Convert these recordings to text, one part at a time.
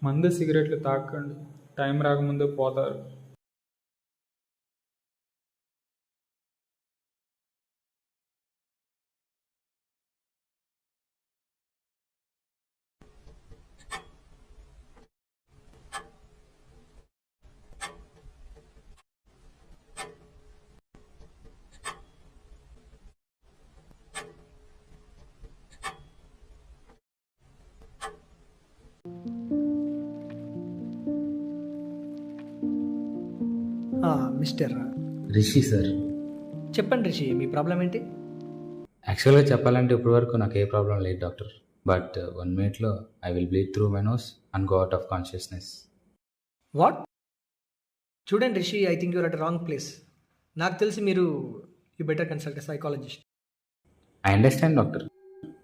మందు సిగరెట్లు తాకండి, టైం రాకముందే పోతారు. Mister Rishi sir. చెప్పండి రిషి, మీ ప్రాబ్లం ఏంటి? యాక్చువల్గా చెప్పాలంటే ఇప్పటి వరకు నాకు ఏ ప్రాబ్లం లేదు doctor. But 1 minute I will bleed through my nose and go out of consciousness. What? చూడండి Rishi, I think you're at wrong place. నాకు తెలిసి మీరు you better consult psychologist. I understand doctor,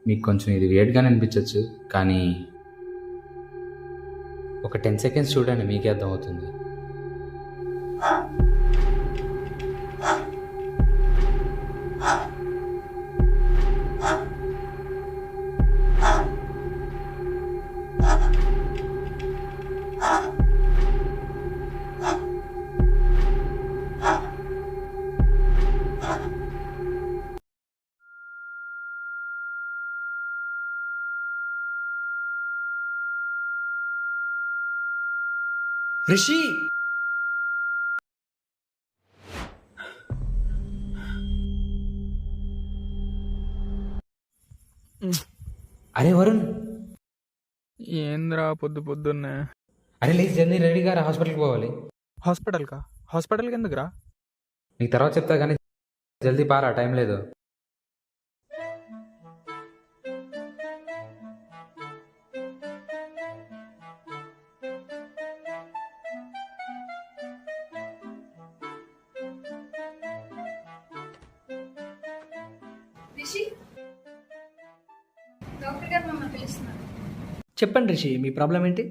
మీకు కొంచెం ఇది వేడిగానే అనిపించవచ్చు, కానీ ఒక 10 seconds చూడండి, మీకే అర్థమవుతుంది. రిషి! అరే వరుణ్, ఏంద్రా పొద్దు పొద్దున్నే? అరే లేదు, జల్దీ రెడీగా రా, హాస్పిటల్కి పోవాలి. హాస్పిటల్కి ఎందుకురా? నీకు తర్వాత చెప్తా కానీ జల్దీ పారా, టైం లేదు. రిషి, డాక్టర్ గారు మమ్మల్ని పిలుస్తున్నారు. చెప్పండి రిషి, మీ ప్రాబ్లం ఏంటి?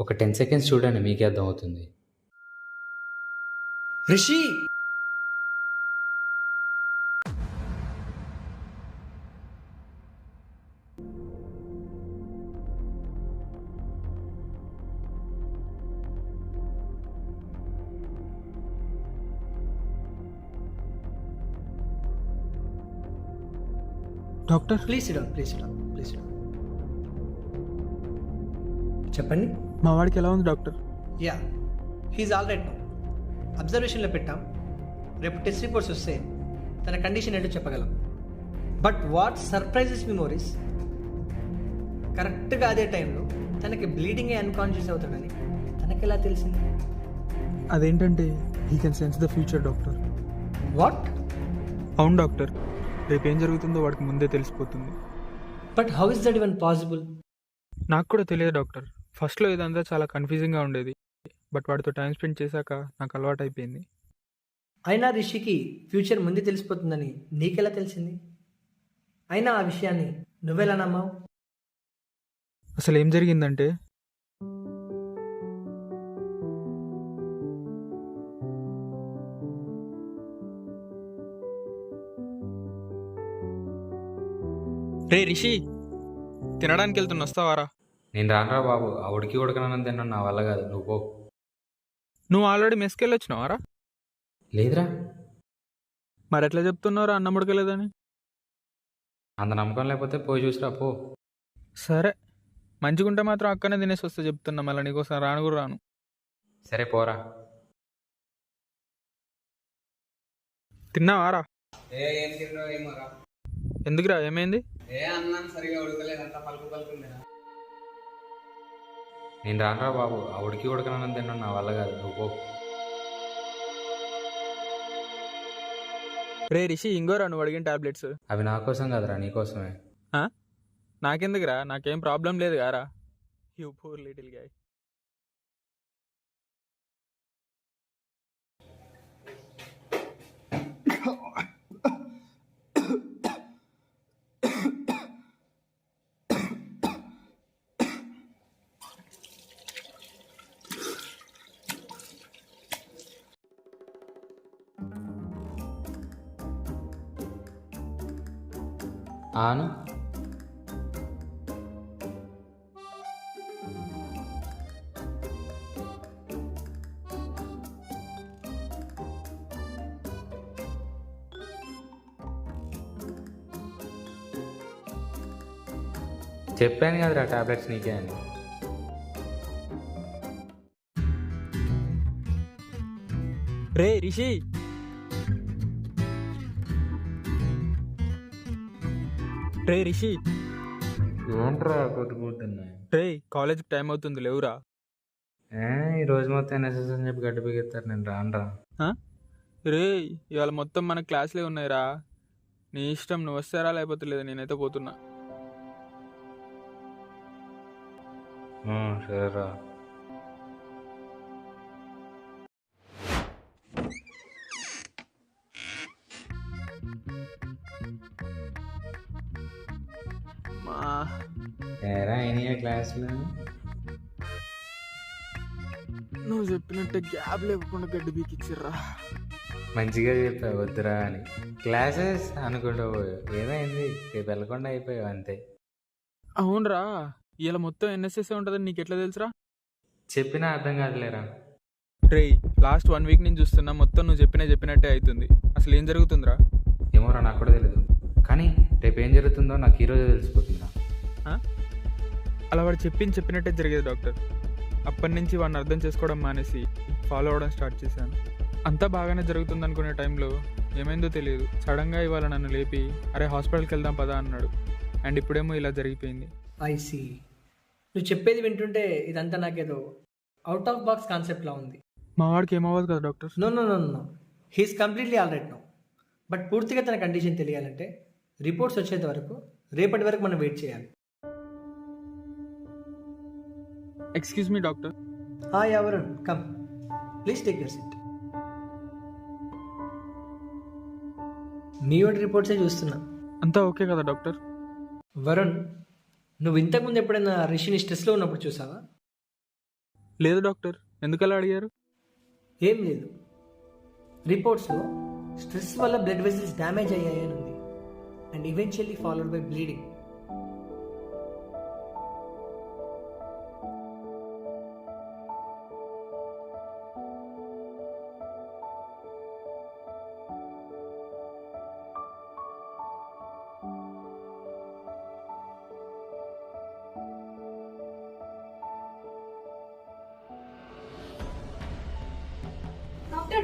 ఒక 10 seconds చూడండి, మీకే అర్థమవుతుంది. Rishi! Doctor, please sit down. చెప్పండి. మా వాడికి ఎలా ఉంది doctor? Yeah, he's all right now. అబ్జర్వేషన్లో పెట్టాం. రేపు టెస్ట్ రిపోర్ట్స్ వస్తే తన కండిషన్ ఏంటో చెప్పగలం. బట్ వాట్ సర్ప్రైజెస్ మెమోరీస్, కరెక్ట్గా అదే టైంలో తనకి బ్లీడింగ్ అన్కాన్షియస్ అవుతాడని తనకి ఎలా తెలిసింది? అదేంటంటే he can sense the future doctor. What? అవును డాక్టర్, రేపు ఏం జరుగుతుందో వాడికి ముందే తెలిసిపోతుంది. But how is that even possible? నాకు కూడా తెలియదు డాక్టర్. ఫస్ట్లో ఇదంతా చాలా కన్ఫ్యూజింగ్గా ఉండేది, బట్ వాడితో టైం స్పెండ్ చేశాక నాకు అలవాటు అయిపోయింది. అయినా రిషికి ఫ్యూచర్ ముందే తెలిసిపోతుందని నీకెలా తెలిసింది? అయినా ఆ విషయాన్ని నువ్వెలా నమ్మావు? అసలు ఏం జరిగిందంటే, రే రిషి, తినడానికి వెళ్తున్నా, వస్తావారా? నేను రానరా బాబు, ఆ ఉడికి ఉడకనని తిన్నాను, నా వల్ల కాదు, నువ్వు పో. నువ్వు ఆల్రెడీ మెస్కి వెళ్ళొచ్చినావారా? లేదురా, మరి ఎట్లా చెప్తున్నావురా అన్నం ఉడకలేదని? అంత నమ్మకం లేకపోతే పోయి చూసిరా, పో. సరే, మంచిగుంటే మాత్రం అక్కనే తినేసి వస్తే చెప్తున్నా, మళ్ళీ నీకోసం రాను కూడా రాను. సరే పోరా. తిన్నావారా? ఏం తిన్నావు ఏమోరా? ఎందుకురా, ఏమైంది? అన్నం సరిగా ఉడకలేదంతా పలుకు పలుకుందిరా. నేను రానరా బాబు, ఆ ఉడికి ఉడకనని తిన్నాను, నా వల్ల కాదు, నువ్వు పో. రే రిషి, ఇంగోరా నువ్వు అడిగిన టాబ్లెట్స్. అవి నా కోసం కాదురా, నీకోసమే. నాకెందుకురా, నాకేం ప్రాబ్లం లేదు కారా. You poor little guy. ఆను. చెప్పాను కదరా టాబ్లెట్స్ నీకే అని. రే రిషి, రే రిషి, ఏంట్రా కొట్టుకుంటున్నా? రే కాలేజ్కి టైం అవుతుంది లేవురా. ఈ రోజు మొత్తం ఎన్ఎస్ఎస్ అని చెప్పి గడ్డి బిగిస్తారు, నేను రానురా. రే ఇవాళ మొత్తం మన క్లాస్లే ఉన్నాయిరా. నీ ఇష్టం, నువ్వు వస్తారా లేకపోతే లేదా, నేనైతే పోతున్నా. సరేరా. మా ఏరా అయినాయా క్లాసులు? నువ్వు చెప్పినట్టే గ్యాప్ లేకుండా గడ్డి బీకిచ్చిర్రా. మంచిగా చెప్పావు వద్దురా అని. క్లాసెస్ అనుకుంటూ పోయావు, ఏమైంది? రేపు వెళ్ళకుండా అయిపోయావు అంతే. అవునరా, ఇలా మొత్తం ఎన్ఎస్ఎస్ ఉంటుందని నీకు ఎట్లా తెలుసురా? చెప్పినా అర్థం కాదులేరా. రే లాస్ట్ 1 వీక్ నుంచి చూస్తున్నా, మొత్తం నువ్వు చెప్పినట్టే అవుతుంది. అసలు ఏం జరుగుతుందిరా? ఏమోరా, నాకు కూడా తెలియదు. కానీ రేపు ఏం జరుగుతుందో నాకు ఈరోజు తెలిసిపోతుందా. అలా వాడు చెప్పినట్టే జరిగేది డాక్టర్. అప్పటి నుంచి వాడిని అర్థం చేసుకోవడం మానేసి ఫాలో అవ్వడం స్టార్ట్ చేశాను. అంతా బాగానే జరుగుతుంది అనుకునే టైంలో ఏమైందో తెలియదు. సడన్గా ఇవాళ నన్ను లేపి అరే హాస్పిటల్కి వెళ్దాం పదా అన్నాడు. అండ్ ఇప్పుడేమో ఇలా జరిగిపోయింది. I see. నువ్వు చెప్పేది వింటుంటే ఇదంతా నాకేదో అవుట్ ఆఫ్ బాక్స్ కాన్సెప్ట్లా ఉంది. మా వాడికి ఏమవ్వదు కదా doctor? No no no no, he's completely all right no. But పూర్తిగా తన కండిషన్ తెలియాలంటే రిపోర్ట్స్ వచ్చేంత వరకు, రేపటి వరకు మనం వెయిట్ చేయాలి. Excuse me doctor. Hi Varun, come please take your seat. మీ వాడి రిపోర్ట్సే చూస్తున్నా. అంతా ఓకే కదా డాక్టర్? వరుణ్, నువ్వు ఇంతకుముందు ఎప్పుడైనా రిషిని స్ట్రెస్లో ఉన్నప్పుడు చూసావా? లేదు డాక్టర్. ఎందుకలా అడిగారు? ఏం లేదు, రిపోర్ట్స్లో స్ట్రెస్ వల్ల బ్లడ్ వెసిల్స్ డ్యామేజ్ అయ్యాయని ఉంది. And eventually followed by bleeding.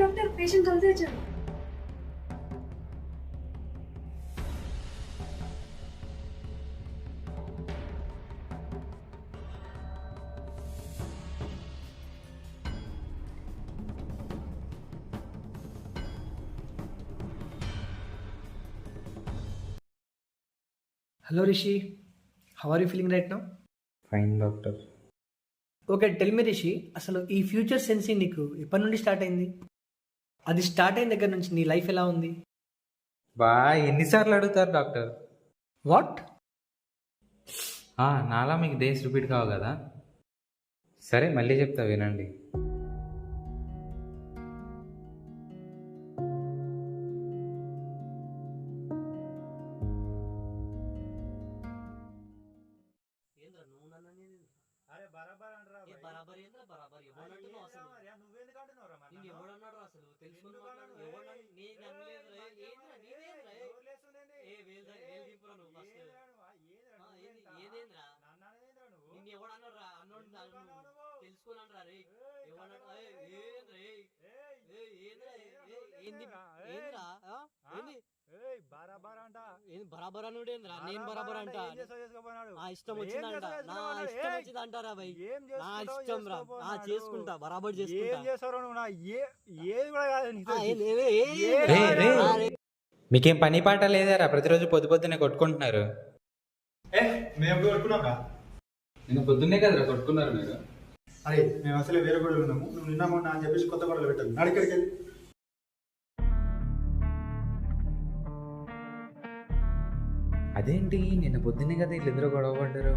Doctor patient కలిసి వచ్చాడు. Hello Rishi, how are you feeling right now? Fine doctor. Okay, tell me Rishi, అసలు ఈ ఫ్యూచర్ సెన్సింగ్ నీకు ఎప్పటి నుండి స్టార్ట్ అయింది? అది స్టార్ట్ అయిన దగ్గర నుంచి నీ లైఫ్ ఎలా ఉంది? ఎన్నిసార్లు అడుగుతారు డాక్టర్? వాట్? నాలా మీకు డేస్ రిపీట్ కావు కదా. సరే మళ్ళీ చెప్తా వినండి. బరాబర్ అనుడేంద్రా, నేను బరాబర్ అంట. నా ఇష్టం వచ్చిందంట, నా ఇష్టం వచ్చింది అంటారా భయ్? నా ఇష్టం రా, చేసుకుంటా, బరాబర్ చేసుకుంటా. మీకేం పని పాట లేదారా? ప్రతిరోజు పొద్దునే కొట్టుకుంటున్నారు. నేను పొద్దున్నే కదరా కొట్టుకున్నారు మీరు. అరే మేము అసలే వేరే గొడవలు ఉన్నాము, నువ్వు నిన్న మొన్న అని చెప్పేసి కొత్త గొడవలు పెట్టాలి. అడిక్కడికి వెళ్ళి అదేంటి నిన్న పొద్దున్నే కదా వీళ్ళిద్దరూ గొడవ పడ్డారు.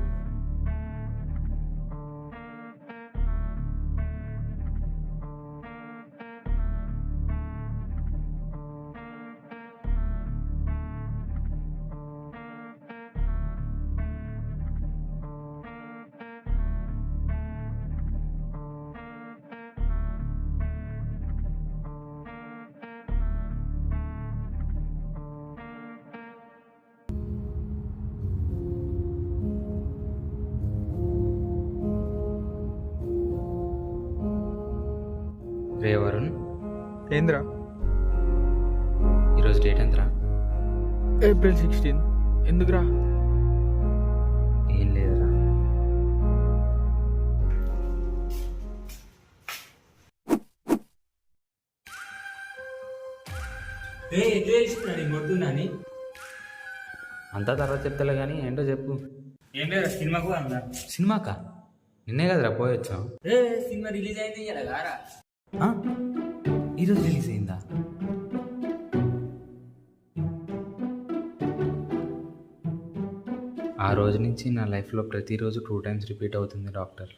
రే వరుణ్, ఏంద్రా? ఈరోజు డేట్ ఎంతరా? ఏప్రిల్ 16. ఎందుకురా? ఏం లేదురా. అంతా తర్వాత చెప్తాలే కానీ ఏంటో చెప్పు. ఏం లేదు సినిమాకు అందా. సినిమాకా? నిన్నే కదరా పోయొచ్చాం. సినిమా రిలీజ్ అయింది ఇలా గారా. ఈరోజు రిలీజ్ అయిందా? ఆ రోజు నుంచి నా లైఫ్లో ప్రతిరోజు 2 times రిపీట్ అవుతుంది డాక్టర్.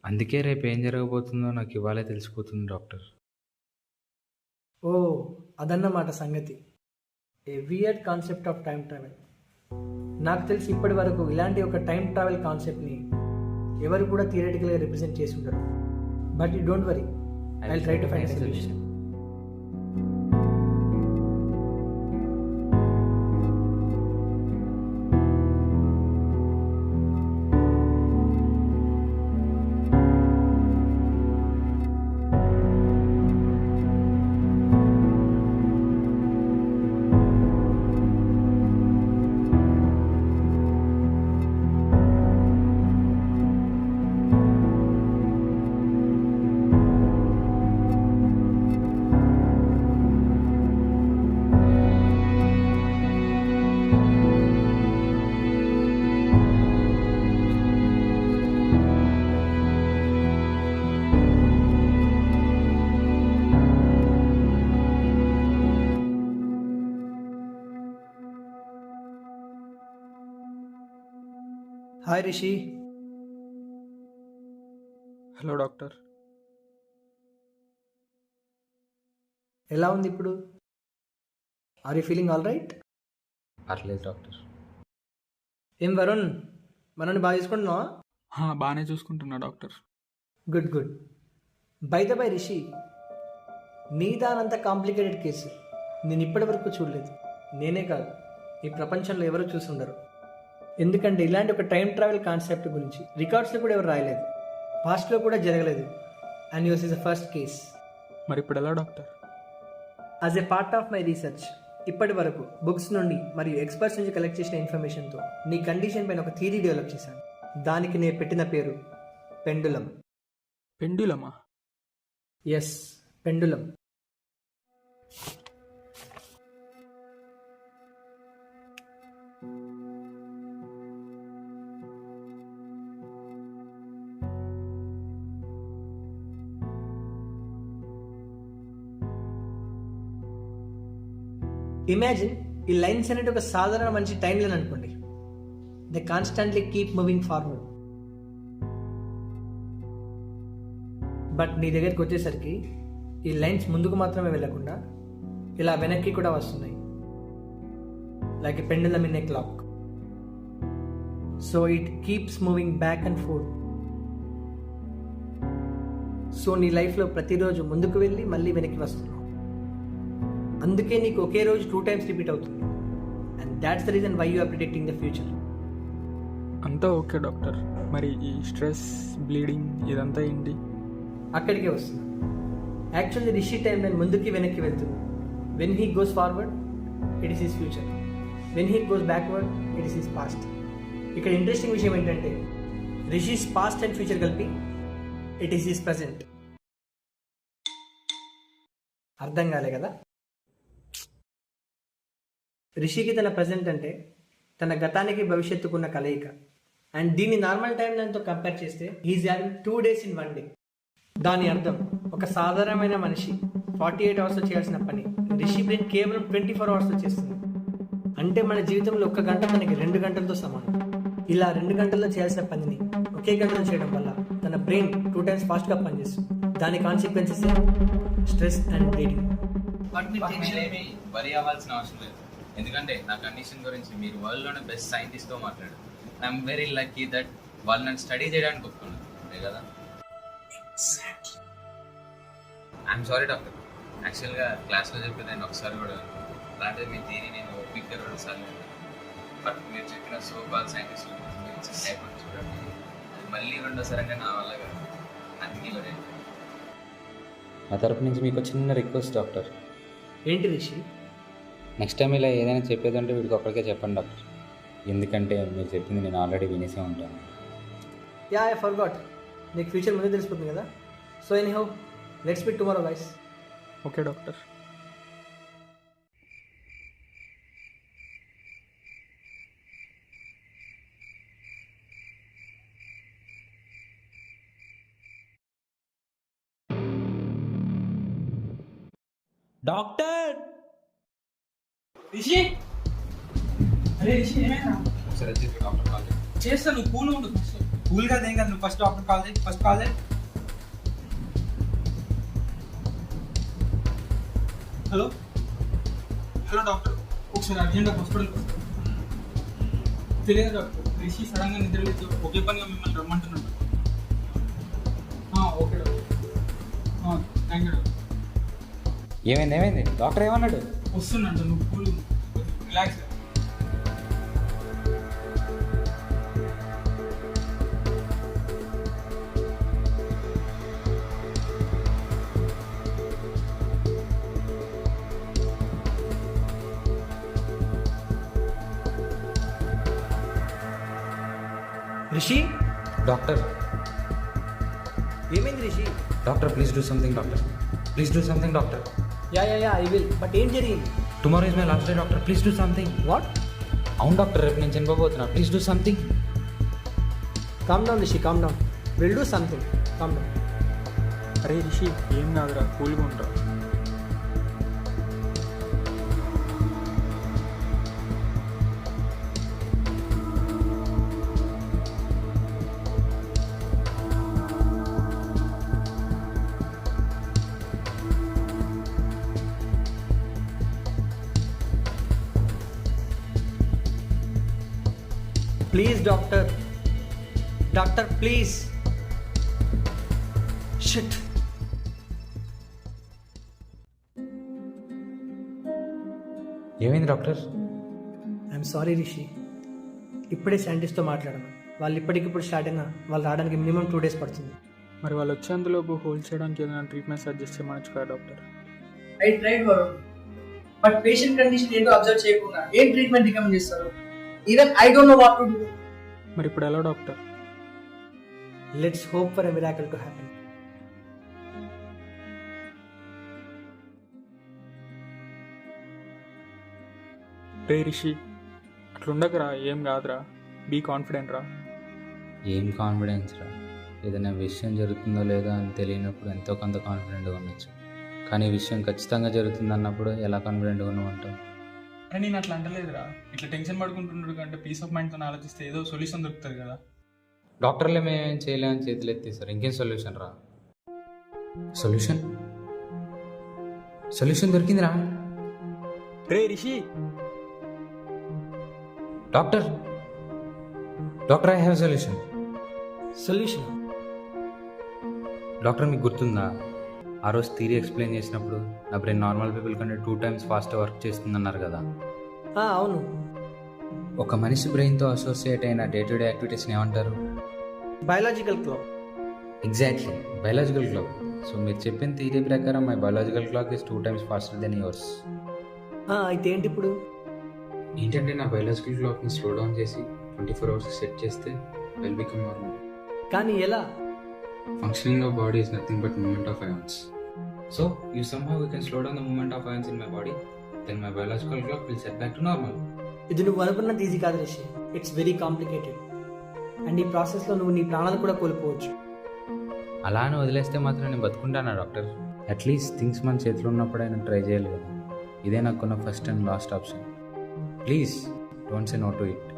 అందుకే రేపు ఏం జరగబోతుందో నాకు ఇవాళే తెలిసిపోతుంది డాక్టర్. ఓ అదన్నమాట సంగతి. A weird concept of time travel. నాకు తెలిసి ఇప్పటి వరకు ఇలాంటి ఒక టైం ట్రావెల్ కాన్సెప్ట్ని ఎవరు కూడా థియరిటికల్గా రిప్రజెంట్ చేసి ఉండరు. But you don't worry, I will try to find solution. Hi Rishi. Hello doctor. ఎలా ఉంది ఇప్పుడు? Are you feeling all right? పర్లేదు డాక్టర్. ఏం వరుణ్, మనల్ని బాగా చూసుకుంటున్నావా? బాగానే చూసుకుంటున్నా doctor. Good good. By the by Rishi, నీ దానంత కాంప్లికేటెడ్ కేసు నేను ఇప్పటి వరకు చూడలేదు. నేనే కాదు, ఈ ప్రపంచంలో ఎవరు చూసుండరు. ఎందుకంటే ఇలాంటి ఒక టైం ట్రావెల్ కాన్సెప్ట్ గురించి రికార్డ్స్లో కూడా ఎవరు రాయలేదు, పాస్ట్లో కూడా జరగలేదు. And yours is the first case. మరి ఇప్పుడు ఎలా doctor? As a part of my research ఇప్పటి వరకు బుక్స్ నుండి మరియు ఎక్స్పర్ట్స్ నుంచి కలెక్ట్ చేసిన ఇన్ఫర్మేషన్తో నీ కండిషన్ పైన ఒక థియరీ డెవలప్ చేశాను. దానికి నేను పెట్టిన పేరు పెండులం. పెండ్యులమా? Yes, pendulum. ఇమాజిన్ ఈ లైన్స్ అనేది ఒక సాధారణ మంచి టైం లైన్ అనుకోండి. They constantly keep moving forward. But నీ దగ్గరికి వచ్చేసరికి ఈ లైన్స్ ముందుకు మాత్రమే వెళ్ళకుండా ఇలా వెనక్కి కూడా వస్తున్నాయి, like a pendulum in a clock. So it keeps moving back and fourth. So నీ లైఫ్లో ప్రతిరోజు ముందుకు వెళ్ళి మళ్ళీ వెనక్కి వస్తున్నావు. అందుకే నీకు ఒకే రోజు 2 times రిపీట్ అవుతుంది. And that's the reason why you are predicting the future. అంతా ఓకే డాక్టర్. మరి ఈ స్ట్రెస్, బ్లీడింగ్ ఇదంతా ఏంటి? అక్కడికే వస్తుంది. యాక్చువల్లీ రిషి టైం లైన్ ముందుకి వెనక్కి వెళ్తుంది. When he goes forward it is his future, when he goes backward it is his past. ఇక్కడ ఇంట్రెస్టింగ్ విషయం ఏంటంటే రిషిస్ పాస్ట్ అండ్ ఫ్యూచర్ కలిపి ఇట్ ఈస్ హిస్ ప్రజెంట్. అర్థం కాలే కదా? రిషికి తన ప్రజెంట్ అంటే తన గతానికి భవిష్యత్తుకున్న కలయిక. అండ్ దీన్ని నార్మల్ టైం లైన్తో కంపేర్ చేస్తే he's having 2 days in 1 day. దాని అర్థం ఒక సాధారణమైన మనిషి 48 hours చేయాల్సిన పని రిషి బ్రెయిన్ కేవలం 24 hours చేస్తుంది. అంటే మన జీవితంలో 1 గంట మనకి 2 గంటలతో సమానం. ఇలా 2 గంటల్లో చేయాల్సిన పనిని ఒకే గంటలో చేయడం వల్ల తన బ్రెయిన్ 2 times ఫాస్ట్గా పనిచేస్తుంది. దాని కాన్సిక్వెన్సెస్ స్ట్రెస్ అండ్ బ్లీడింగ్. వరి అవ్వాల్సిన అవసరం లేదు, ఎందుకంటే నా కండిషన్ గురించి మీరు వరల్డ్లోనే బెస్ట్ సైంటిస్ట్తో మాట్లాడారు. ఐఎమ్ వెరీ లక్కీ దట్ వాళ్ళు నన్ను స్టడీ చేయడానికి ఒప్పుకున్నారు, అంతే కదా? ఐఎమ్ సారీ డాక్టర్, యాక్చువల్గా క్లాస్లో చెప్పేది నేను ఒకసారి కూడా అలాంటిది మీ థియరీ నేను ఓపిక్గా 2 సార్లు. బట్ మీరు చెప్పిన సోకాల్ సైంటిస్టుల గురించి చూడండి, మళ్ళీ 2వ సారి అంటే నా వల్ల కాదు. అందుకే నా తరపు నుంచి మీకు చిన్న రిక్వెస్ట్ డాక్టర్. ఏంటి రిషి? నెక్స్ట్ టైం ఇలా ఏదైనా చెప్పేదంటే వీడికి ఒక్కడికే చెప్పండి డాక్టర్. ఎందుకంటే మీరు చెప్పింది నేను ఆల్రెడీ వినేసే ఉంటాను. Yeah, I forgot. నీకు ఫ్యూచర్ ముందే తెలిసిపోతుంది కదా. So any how, let's meet tomorrow guys. Okay doctor. Doctor Rishi, అరే రిషి ఏమైనా సరే డాక్టర్ కాల్ చేస్తా, నువ్వు కూల్ ఉండు. కూల్ గా ఏం కాదు, నువ్వు ఫస్ట్ డాక్టర్ కాల్ చేయి. ఫస్ట్ కాల్ చేయి. హలో హలో డాక్టర్, ఒకసారి అర్జెంట్గా హాస్పిటల్కి వస్తాను. తెలియదు డాక్టర్, రిషి సడన్గా నిద్రలేదు, ఒకే పనిగా మిమ్మల్ని రమ్మంటున్నాడు. Okay doctor, thank you doctor. ఏమైంది డాక్టర్ ఏమన్నాడు? వస్తున్నాడు, నువ్వు కూల్ రిలాక్స్. రిషి, డాక్టర్ ఏమైంది Rishi? Doctor please do something doctor. Please do something doctor. Yeah I will. But ఏం జరిగింది? Tomorrow is my last day doctor. Please do something. What? అవును doctor, రేపు నేను చనిపోతున్నా. Please do something. Calm down Rishi, calm down. Will do something. Calm down. అరే రిషి, ఏం కాదురా, కూల్గా ఉంటా. Please doctor, doctor please. Shit. ఏమైంది డాక్టర్? I'm sorry Rishi. ఇప్పుడే సైంటిస్ట్తో మాట్లాడాను. వాళ్ళు ఇప్పటికిప్పుడు స్టార్ట్ అయినా వాళ్ళు రావడానికి మినిమం 2 days పడుతుంది. మరి వాళ్ళు వచ్చేందులోపు హోల్డ్ చేయడానికి ఏదైనా ట్రీట్మెంట్ సజెస్ట్ చేయమనొచ్చు కదా doctor. I tried Varun, but patient condition ఏంటో అబ్జర్వ్ చేయకుండా ఏం ట్రీట్మెంట్ రికమెండ్ చేస్తారు? Even I don't know what to do. మరి ఇప్పుడు ఎలా doctor? Let's hope for a miracle to happen. రే రిషి, అట్లుండకరా, ఏం కాదురా, బీ కాన్ఫిడెంట్ రా. ఏం కాన్ఫిడెన్స్ రా? ఏదైనా విషయం జరుగుతుందో లేదో అని తెలియనప్పుడు ఎంతో కొంత కాన్ఫిడెంట్గా ఉండొచ్చు, కానీ ఈ విషయం ఖచ్చితంగా జరుగుతుంది అన్నప్పుడు ఎలా కాన్ఫిడెంట్గా ఉన్నామంటావు? అరే నేను అట్లా అంటలేదురా, ఇట్లా టెన్షన్ పడుకుంటున్నాడు కంటే పీస్ ఆఫ్ మైండ్తో ఆలోచిస్తే ఏదో సొల్యూషన్ దొరుకుతుంది కదా. డాక్టర్లే మేమేం చేయలేమని చేతులు ఎత్తేసారు, ఇంకేం సొల్యూషన్ రా? సొల్యూషన్ దొరికిందిరా. రే Rishi, doctor I have solution. Doctor మీకు గుర్తుందా, ఆ రోజు థియరీ ఎక్స్ప్లెయిన్ చేసినప్పుడు నా బ్రెయిన్ నార్మల్ పీపుల్ కంటే 2 times ఫాస్ట్గా వర్క్ చేస్తుందన్నారు కదా? అవును. ఒక మనిషి బ్రెయిన్తో అసోసియేట్ అయిన డే టు డే యాక్టివిటీస్ని ఏమంటారు? Biological clock. Exactly, biological clock. So మీరు చెప్పిన థియరీ ప్రకారం my biological clock is 2 times faster than yours. అయితే ఏంటి ఇప్పుడు? ఏంటంటే నా బయాలజికల్ క్లాక్ని స్లో డౌన్ చేసి 24 hours సెట్ చేస్తే విల్ బికమ్ నార్మల్. కానీ ఎలా? Functioning of body is nothing but movement of ions. So, if somehow we can slow down the movement of ions in my body, then my biological clock will set back to normal. ఇది నువ్వు అనుకున్నది easy కాదు Rishi. It's very complicated. And ఈ ప్రాసెస్లో నువ్వు నీ ప్రాణాలు కూడా కోల్పోవచ్చు. అలా అని వదిలేస్తే మాత్రం నేను బతుకుంటానా డాక్టర్? అట్లీస్ట్ థింగ్స్ మన చేతిలో ఉన్నప్పుడైనా ట్రై చేయాలి కదా. ఇదే నాకున్న first and last option. Please don't say no to it.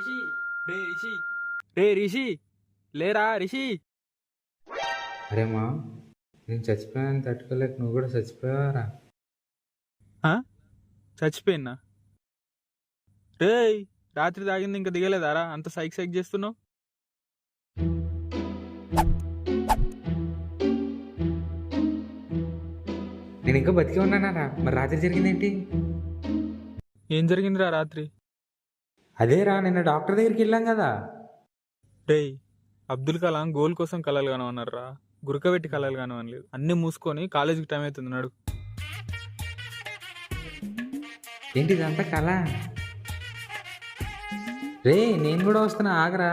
Rishi రే రిషి లేరా రిషి. అరే మా, నేను చచ్చిపోయాను తట్టుకోలేక నువ్వు కూడా చచ్చిపోయావారా? చచ్చిపోయినా? రేయ్ రాత్రి తాగింది ఇంకా దిగలేదారా? అంత సైక్ సైక్ చేస్తున్నావు. నేను ఇంకా బతికి ఉన్నానారా, మరి రాత్రి జరిగిందేంటి? ఏం జరిగిందిరా రాత్రి? అదేరా నిన్న డాక్టర్ దగ్గరికి వెళ్ళాం కదా. రేయ్ అబ్దుల్ కలాం గోల్ కోసం కలలు కానవన్నారా, గురకబెట్టి కలలు కానవనలేదు. అన్నీ మూసుకొని కాలేజీకి టైం అవుతుంది నడు. ఏంటి ఇదంతా కళ? రే నేను కూడా వస్తున్నా, ఆగరా.